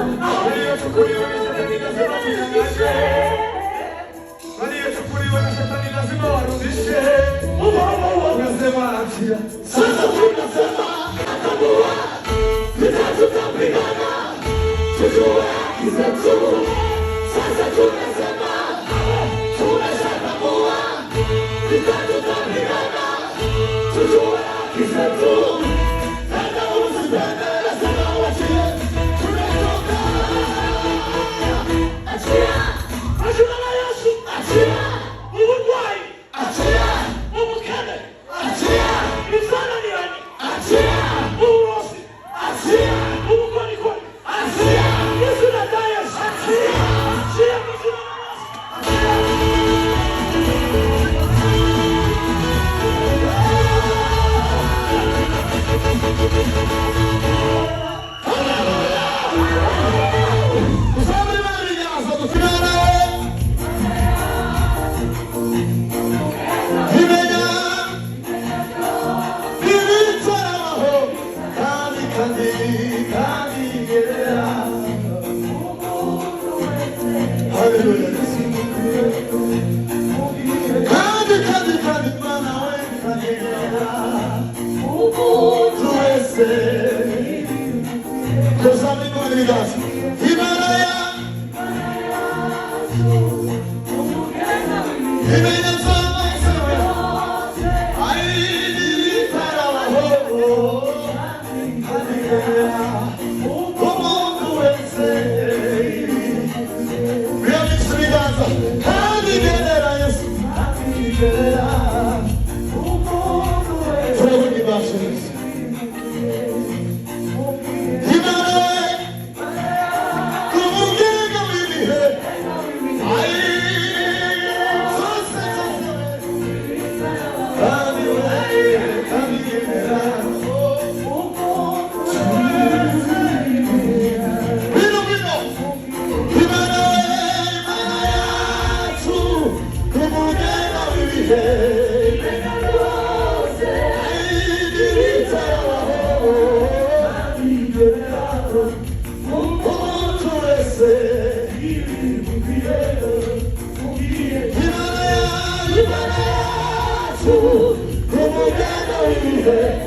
Waliochukuliwa na shetani lazima wanyang'anywe. Waliochukuliwa na shetani lazima warudishe. Unasema achia. Sasa tunasema atambua, vita tutapigana, tujue haki zetu. Sasa tunasema tumeshatambua, vita tutapigana, tujue haki zetu. Tena usipende, lazima uachie. Tunatoka. Achia. Achia na Yesu. Achia. Uwai. Achia. Umukene. Achia. Mizana ni ani. Achia. Urosi. Achia. Umukoni koni. Achia. Yesu na Yesu. Achia. Achia mizana na Yesu. Como